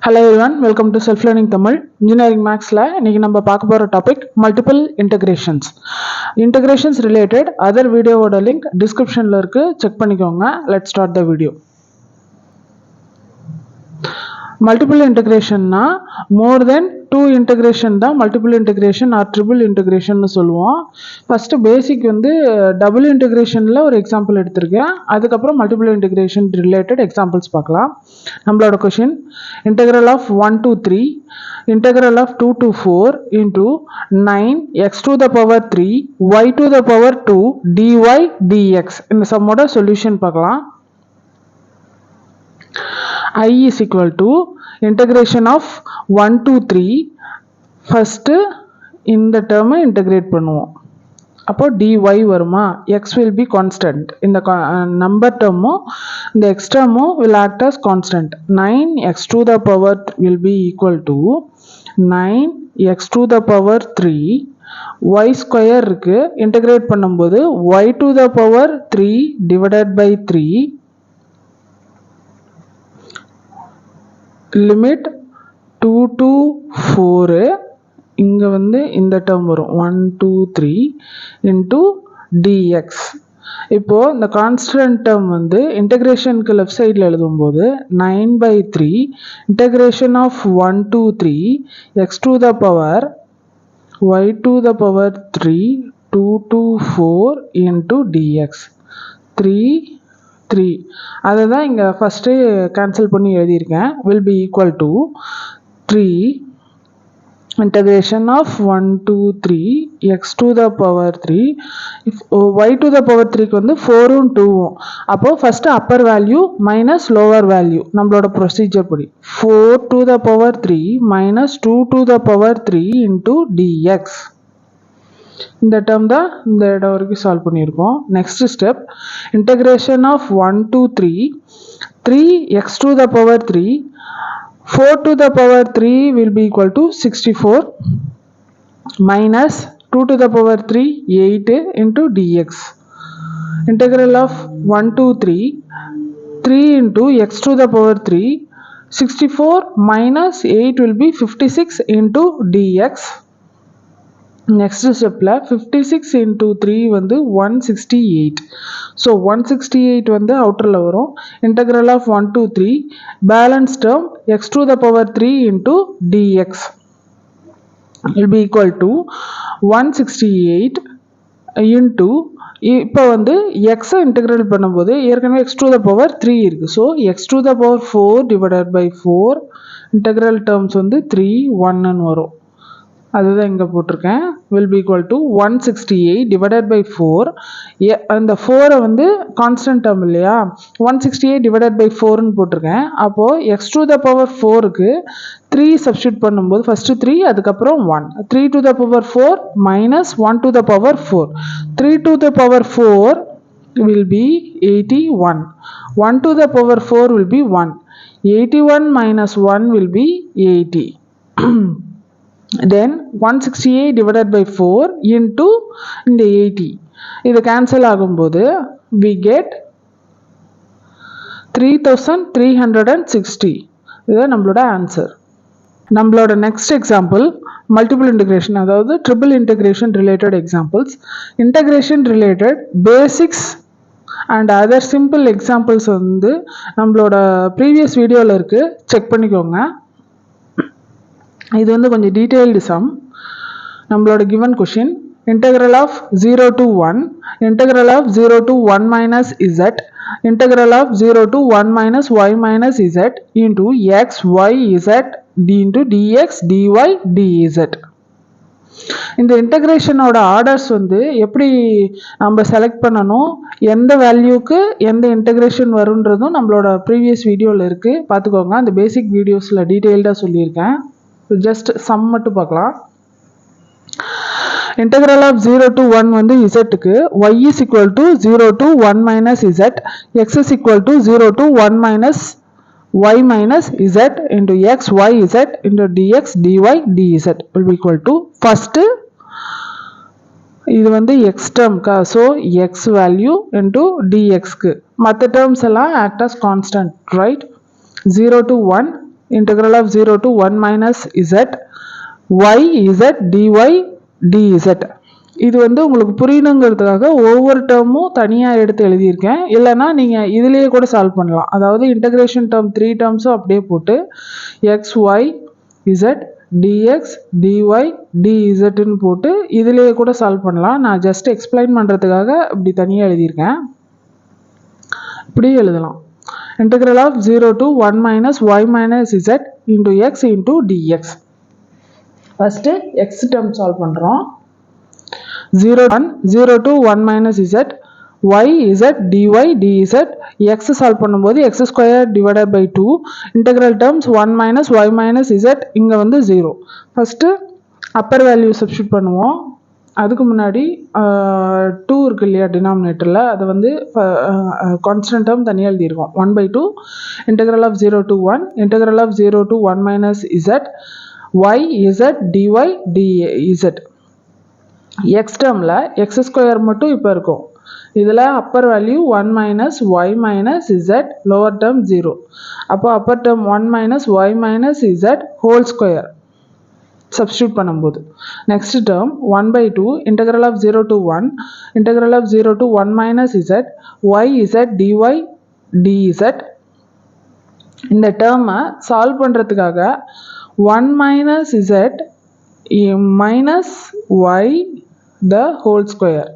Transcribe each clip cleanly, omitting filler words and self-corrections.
Hello everyone, welcome to Self Learning Tamil. Engineering Maths la இன்னைக்கு நம்ம பார்க்க போற topic multiple integrations. Integrations related other வீடியோவோட link டிஸ்கிரிப்ஷன்ல இருக்கு, செக் பண்ணிக்கோங்க. Let's start the video. Multiple இன்டகிரேஷன்னா மோர் தென் டூ இன்டகிரேஷன் தான் multiple integration or triple integration சொல்லுவோம். ஃபர்ஸ்ட் பேசிக் வந்து டபுள் இன்டகிரேஷன்ல ஒரு எக்ஸாம்பிள் எடுத்திருக்கேன். அதுக்கப்புறம் மல்டிபிள் இன்டகிரேஷன் ரிலேட்டட் எக்ஸாம்பிள்ஸ் பார்க்கலாம். நம்மளோட question integral of 1 to 3 integral of 2 to 4 into 9 x to the power 3 y to the power 2 dy dx. இந்த சம்மோட solution பார்க்கலாம். I is equal to integration of 1 to 3. first இந்த term integrate பண்ணுவோம். அப்போ dy வருமா, x will be constant. இந்த number term இந்த x term will act as constant. 9x to the power will be equal to 9x to the power 3 y square இருக்கு, integrate பண்ணும்போது y to the power 3 divided by 3 limit 2 to 4. இங்க வந்து இந்த term வரும் 1 2 3 into dx. இப்போ இந்த constant term வந்து இன்டகிரேஷனுக்கு left சைடில் எழுதும்போது 9/3 integration of 1 to 3 x to the power y to the power 3 2 to 4 into dx. 3 அதை தான் இங்கே ஃபஸ்ட்டு கேன்சல் பண்ணி எழுதியிருக்கேன். will be equal to 3 integration of 1 to 3 x to the power 3 if y to the power 3 க்கு வந்து 4 உம் 2 உம். அப்போ first upper value minus lower value நம்மளோட ப்ரொசீஜர் படி 4 to the power 3 minus 2 to the power 3 into dx. இந்த term தான் இந்த இடம் வரைக்கும் சால்வ் பண்ணியிருக்கோம். Next step integration of 1 to 3 3x to the power 3 4 to the power 3 will be equal to 64 minus 2 to the power 3 8 into dx. Integral of 1 to 3 into x to the power 3 64 minus 8 will be 56 into dx. Next ஸ்டெப்பில் 56 into 3 வந்து 168. So 168 வந்து அவுட்டரில் வரும். Integral of 1 to 3 balance term x to the power 3 into dx will be equal to 168 into இப்போ வந்து எக்ஸை integrate பண்ணும்போது ஏற்கனவே x to the power 3 இருக்குது. So x to the power 4 divided by 4 integral terms வந்து 3 1ன்னு வரும். அதுதான் இங்கே போட்டிருக்கேன். will be equal to 168 divided by 4. அந்த 4 வந்து கான்ஸ்டன்ட் டேர்ம் இல்லையா, 168 divided by 4ன்னு போட்டிருக்கேன். அப்போது x to the power 4க்கு 3 substitute பண்ணும்போது ஃபஸ்ட்டு 3 அதுக்கப்புறம் 1 3 to the power 4 minus 1 to the power 4 3 to the power 4 will be 81 1 to the power 4 will be 1 81 minus 1 will be 80. then 168 divided by 4 into இந்த 80 இது cancel ஆகும்போது we get 3360. இது நம்மளோட answer. நம்மளோட next example multiple integration, அதாவது triple integration related examples. Integration related basics and other simple examples வந்து நம்மளோட previous வீடியோவில் இருக்குது, செக் பண்ணிக்கோங்க. இது வந்து கொஞ்சம் டீட்டெயில்டு சம். நம்மளோட given question integral of 0 to 1 integral of 0 to 1 minus z integral of 0 to 1 minus y minus z into x y z into dx dy dz. இந்த இன்டகிரேஷனோட ஆர்டர்ஸ் வந்து எப்படி நம்ம செலக்ட் பண்ணணும், எந்த வேல்யூக்கு எந்த இன்டகிரேஷன் வருன்றதும் நம்மளோட ப்ரீவியஸ் வீடியோவில் இருக்குது, பார்த்துக்கோங்க. அந்த பேசிக் வீடியோஸில் டீட்டெயில்டாக சொல்லியிருக்கேன். ஜஸ்ட் சம் மட்டும் பார்க்கலாம். integral of 0 to 1 வந்து zக்கு y is equal to 0 to 1 minus z, x is equal to 0 to 1 minus y minus z into x y z into dx dy dz will be equal to first இது வந்து x term கா, so x value into dx க்கு மற்ற terms எல்லாம் act as constant, right? 0 to 1 integral of 0 to 1 minus z y z dy dz. இது வந்து உங்களுக்கு புரியணுங்கிறதுக்காக ஒவ்வொரு டேர்மும் தனியாக எடுத்து எழுதியிருக்கேன். இல்லைனா நீங்கள் இதுலேயே கூட சால்வ் பண்ணலாம். அதாவது இன்டகிரேஷன் டேர்ம் 3 டேர்ம்ஸும் அப்படியே போட்டு X Y Z DX DY டிஇசட்னு போட்டு இதுலேயே கூட சால்வ் பண்ணலாம். நான் ஜஸ்ட் எக்ஸ்பிளைன் பண்ணுறதுக்காக இப்படி தனியாக எழுதியிருக்கேன். இப்படி எழுதலாம். integral of 0 to 1 minus y minus z into x into dx. First x term solve பண்ணுறோம். 0 to 1 minus z y z dy dz. x solve பண்ணும்போது x square divided by 2. Integral terms 1 minus y minus z இங்கே வந்து 0. First Appar value substitute பண்ணுவோம். அதுக்கு முன்னாடி 2 இருக்கு இல்லையா டினாமினேட்டரில், அது வந்து கான்ஸ்டன்ட் டேர்ம் தனியாக எழுதியிருக்கோம். 1/2 integral of 0 to 1 integral of 0 to 1 minus z y z dy dz. X டேர்மில் எக்ஸ் ஸ்கொயர் மட்டும் இப்போ இருக்கும். இதில் upper value 1 minus y minus z, lower term 0. அப்போ upper term 1 minus y minus z whole square substitute பண்ணும்போது. Next term 1/2 integral of 0 to 1 integral of 0 to 1 minus z y z dy dz. இந்த டேர்மை solve பண்ணுறதுக்காக 1 minus z minus y the whole square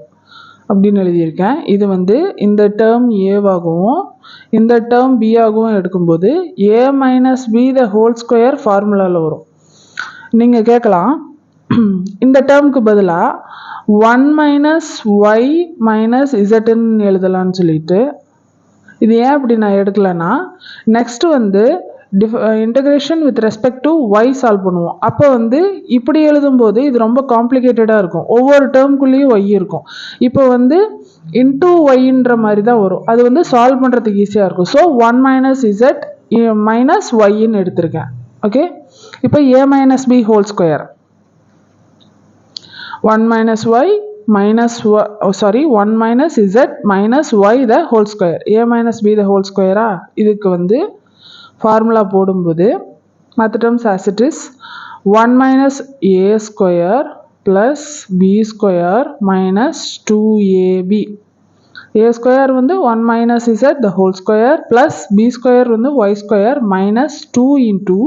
அப்படின்னு எழுதியிருக்கேன். இது வந்து இந்த term ஏவாகவும் இந்த டேர்ம் பி ஆகவும் எடுக்கும்போது a minus b the whole square ஃபார்முலாவில் வரும். நீங்கள் கேட்கலாம், இந்த டேர்முக்கு பதிலாக 1 minus y minus zன்னு எழுதலான்னு சொல்லிட்டு. இது ஏன் அப்படி நான் எடுக்கலைன்னா, நெக்ஸ்ட்டு வந்து integration with respect to y solve பண்ணுவோம். அப்போ வந்து இப்படி எழுதும்போது இது ரொம்ப காம்ப்ளிகேட்டடாக இருக்கும். ஒவ்வொரு டேர்ம்குள்ளேயும் ஒய் இருக்கும். இப்போ வந்து இன்டூ ஒய்ன்ற மாதிரி தான் வரும். அது வந்து சால்வ் பண்ணுறதுக்கு ஈஸியாக இருக்கும். ஸோ 1 minus z மைனஸ் ஒய்ன்னு எடுத்திருக்கேன். ஓகே, இப்போ a minus b whole square 1 minus y minus 1 minus z minus y the whole square a minus b the whole square. இதுக்கு வந்து ஃபார்முலா போடும்போது மற்ற terms as it is 1 minus a square plus b square minus 2ab. a square வந்து 1 minus z the whole square plus b square வந்து y square minus 2 into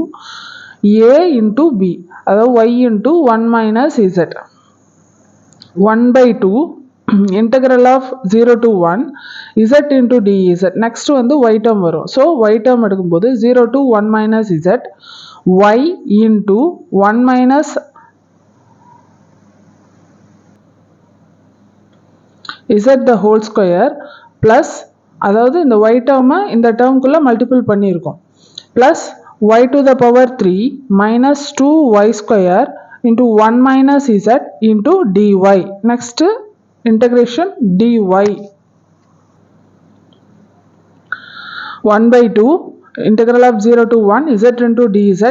a into b, அதாவது y into 1 minus z. 1/2 integral of 0 to 1 z into dz. next வந்து y term வரும். so y term எடுக்கும்போது 0 to 1 minus z y into 1 minus z the whole square plus, அதாவது இந்த y term இந்த termக்குள்ள multiple பண்ணியிருக்கோம், plus y to the power 3 minus 2y square into 1 minus z into dy. next integration dy 1/2 integral of 0 to 1 z into dz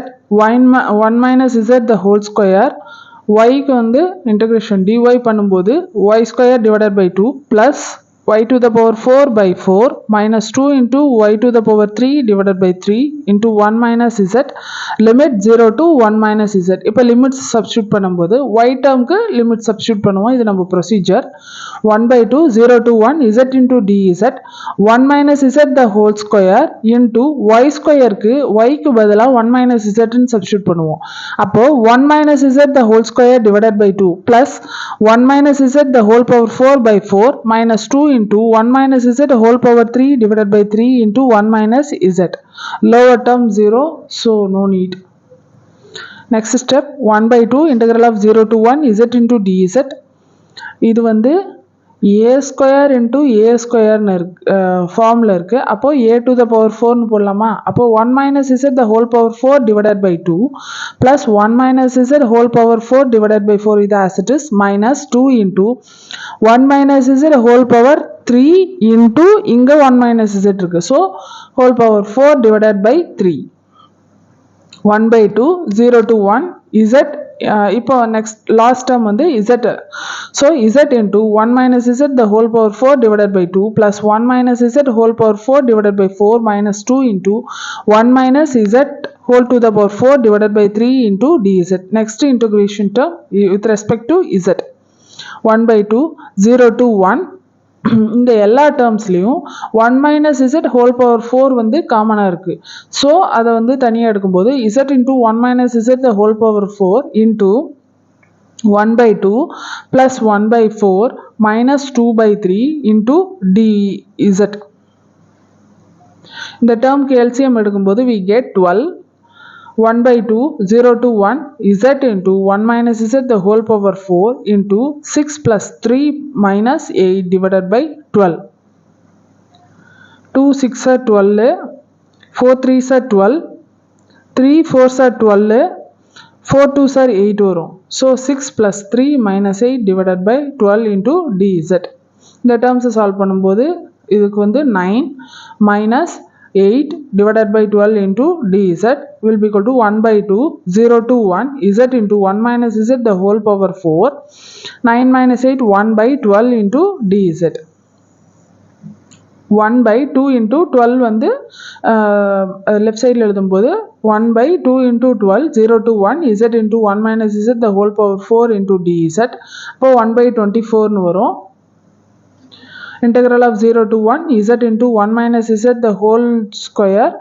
1 minus z the whole square. y க்கு வந்து integration dy பண்ணும்போது y square divided by 2 plus y to the power 4 by 4 minus 2 into y to the power 3 divided by 3 into 1 minus z limit 0 to 1 minus z. இப்போ limits substitute பண்ணும்போது y டேர்முக்கு limit substitute பண்ணுவோம். இது நம்ம procedure. 1/2 0 to 1 z into dz 1 minus z the whole square into y ஸ்கொயருக்கு yக்கு பதிலாக 1 minus zன்னு substitute பண்ணுவோம். அப்போ 1 minus z the whole square divided by 2 plus 1 minus z the whole power 4 by 4 minus 2 into 1 minus z whole power 3 divided by 3 into 1 minus z. lower term 0, so no need. next step 1/2 integral of 0 to 1 z into dz. இது வந்து a square into a square ஃபார்மில் இருக்கு. அப்போ a to the power 4 போடலாமா? அப்போ 1 minus z the whole power 4 divided by 2 plus 1 minus z whole power 4 divided by 4 இது as it is minus 2 into 1 minus z whole power 3 into இங்க 1 minus z இருக்கு. so whole power 4 divided by 3. 1/2 0 to 1 z. இப்போ next last term வந்து z. so z into 1 minus z the whole power 4 divided by 2 plus 1 minus z whole power 4 divided by 4 minus 2 into 1 minus z whole to the power 4 divided by 3 into dz. Next integration term with respect to z. 1 by 2, 0 to 1. இந்த எல்லா டேர்ம்ஸ்லையும் 1 minus z whole power 4 வந்து காமனாக இருக்குது. So அதை வந்து தனியாக எடுக்கும்போது z into 1 minus z the whole power 4 into 1 by 2 plus 1 by 4 minus 2 by 3 into dz. இந்த டேர்ம்க்கு LCM எடுக்கும்போது we get 12. 1 by 2, 0 to 1, z into 1 minus z the whole power 4 into 6 plus 3 minus 8 divided by 12. 2 6 are 12, 4 3s are 12, 3 4s are 12, 4 2s are 8 வரும். So 6 plus 3 minus 8 divided by 12 into dz. இந்த terms solve பண்ணும்போது இதுக்கு வந்து 9 minus 8 divided by 12 into dz will be equal to 1 by 2, 0 to 1, z into 1 minus z the whole power 4, 9 minus 8, 1 by 12 into dz. 1 by 2 into 12 வந்து left side எழுதும்போது 1 by 2 into 12, 0 to 1, z into 1 minus z the whole power 4 into dz. அப்போ 1 by 24 வரும். Integral of 0 to 1 z into 1 minus z the whole square.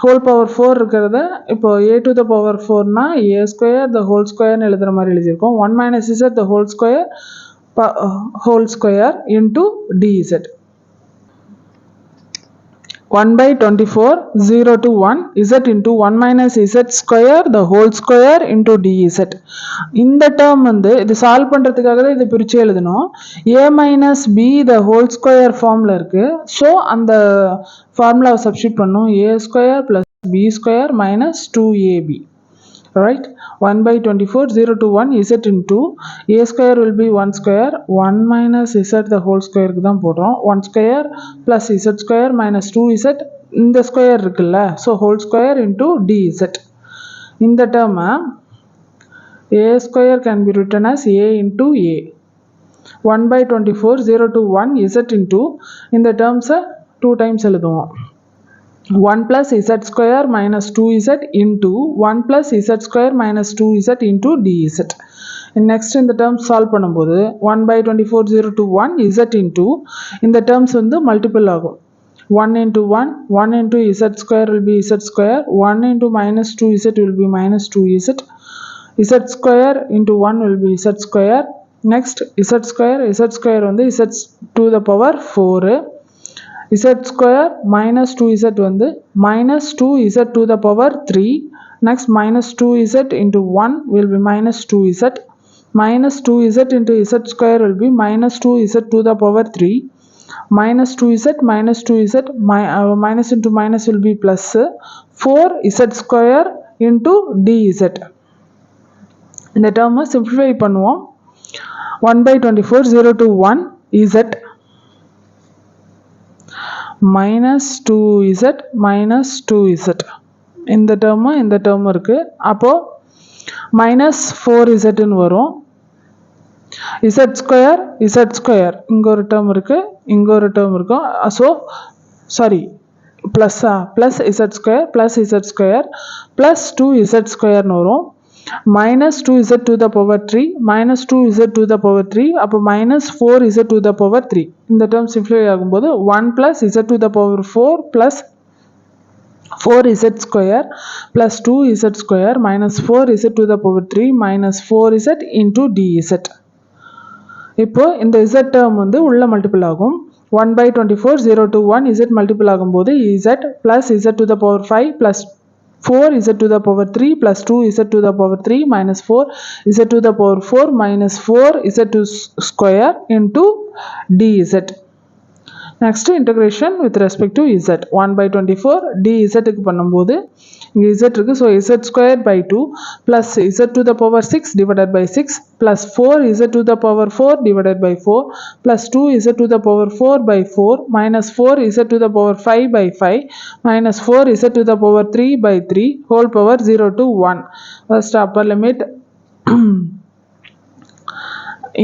whole power 4 இருக்கிறத இப்போ a to the power 4 னா a square the whole square னு எழுதுற மாதிரி எழுதியிருக்கோம். 1 minus z the whole square into dz. 1 by 24, 0 to 1, z into 1 minus z square the whole square into dz. இந்த term வந்து இது சால்வ் பண்ணுறதுக்காக தான் இதை பிரித்து எழுதணும். a minus b the whole square ஃபார்மில் இருக்குது. ஸோ அந்த ஃபார்முலாவை சப்ஸ்டியூட் பண்ணணும். a square plus b square minus 2ab. Right? 1 by 24, 0 to 1, z into a square will be 1 square, 1 minus z the whole square க்கு தான் போடுறோம். 1 square plus z square minus 2z இந்த square இருக்குல்ல, so whole square into dz. இந்த டேர்மை a square can be written as a into a. 1 by 24, 0 to 1, z into இந்த டேர்ம்ஸை 2 times எழுதுவோம். 1 plus z square minus 2z into 1 plus z square minus 2z into dz. Next in the terms solve பண்ணும்போது 1 by 24, 0 to 1, z into இந்த terms வந்து multiple ஆகும். 1 into 1, 1 into z square will be z square, 1 into minus 2z will be minus 2z, z square into 1 will be z square. Next z square வந்து z to the power 4, z square minus 2z வந்து minus 2z to the power 3. Next minus 2z into 1 will be minus 2z. Minus 2z into z square will be minus 2z to the power 3. Minus 2z minus into minus will be plus 4z square into dz. இந்த டேர்மை simplify பண்ணுவோம். 1 by 24, 0 to 1, z minus 2z minus 2z. இந்த term இருக்கு. அப்போ minus 4z ன்னு வரும். z square இங்க ஒரு டேர்ம் இருக்கு, இங்க ஒரு டேர்ம் இருக்கும். So sorry plus z square plus z square plus 2z square ன்னு வரும். minus 2z to the power 3 minus 2z to the power 3 அப்போ minus 4z to the power 3. இந்த term simplify ஆகும்போது 1 plus z to the power 4 plus 4z square plus 2z square minus 4z to the power 3 minus 4z into dz. இப்போ இந்த z term வந்து உள்ள multiple ஆகும். 1 by 24, 0 to 1, z multiple ஆகும்போது z plus z to the power 5 plus 4z to the power 3 plus 2z to the power 3 minus 4z to the power 4 minus 4z to square into dz. Next integration with respect to z. 1 by 24 dz க்கு பண்ணும்போது இங்கே z இருக்கு. So z squared by 2 plus z to the power 6 divided by 6 plus 4z to the power 4 divided by 4 plus 2z to the power 4 by 4 minus 4z to the power 5 by 5 minus 4z to the power 3 by 3 whole power 0 to 1. First upper limit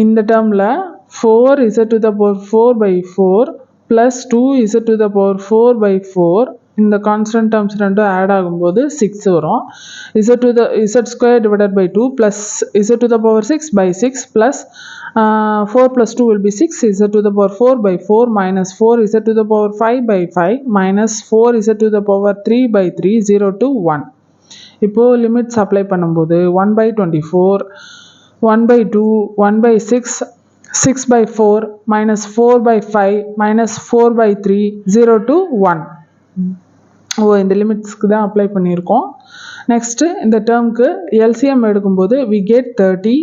இந்த termல 4z to the power 4 by 4 plus 2z to the power 4 by 4 இந்த constant terms ரெண்டும் add ஆகும்போது 6 வரும். z square divided by 2 plus z to the power 6 by 6 plus 4 plus 2 will be 6 z to the power 4 by 4 minus 4 z to the power 5 by 5 minus 4 z to the power 3 by 3 0 to 1. இப்போ limits apply பண்ணும்போது 1 by 24 1 by 2 1 by 6 6 by 4 minus 4 by 5 minus 4 by 3 0 to 1. இந்த லிமிட்ஸ்க்கு தான் apply பண்ணியிருக்கோம். Next இந்த டேர்முக்கு LCM எடுக்கும்போது we get 30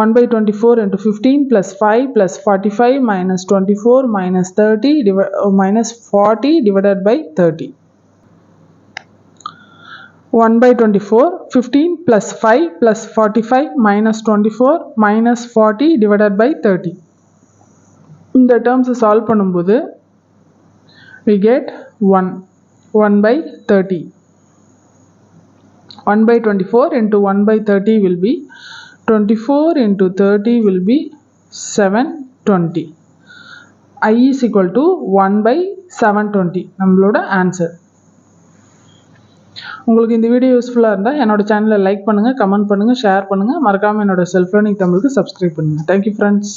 1 by 24 into 15 plus 5 plus 45 minus 24 minus 30 minus 40 divided by 30. 1 by 24 15 plus 5 plus 45 minus 24 minus 40 divided by 30. இந்த டேர்ம்ஸை solve பண்ணும்போது we get 1 by 30. 1 by 24 into 1 by 30 will be 24 into 30 will be 720. I is equal to 1 by 720 நம்மளோட answer. உங்களுக்கு இந்த video யூஸ்ஃபுல்லாக இருந்தால் என்னோட சேனலை like பண்ணுங்கள், கமெண்ட் பண்ணுங்கள், ஷேர் பண்ணுங்கள். மறக்காமல் என்னோட செல்ஃப் லேர்னிங் தமிழுக்கு சப்ஸ்கிரைப் பண்ணுங்கள். Thank you friends.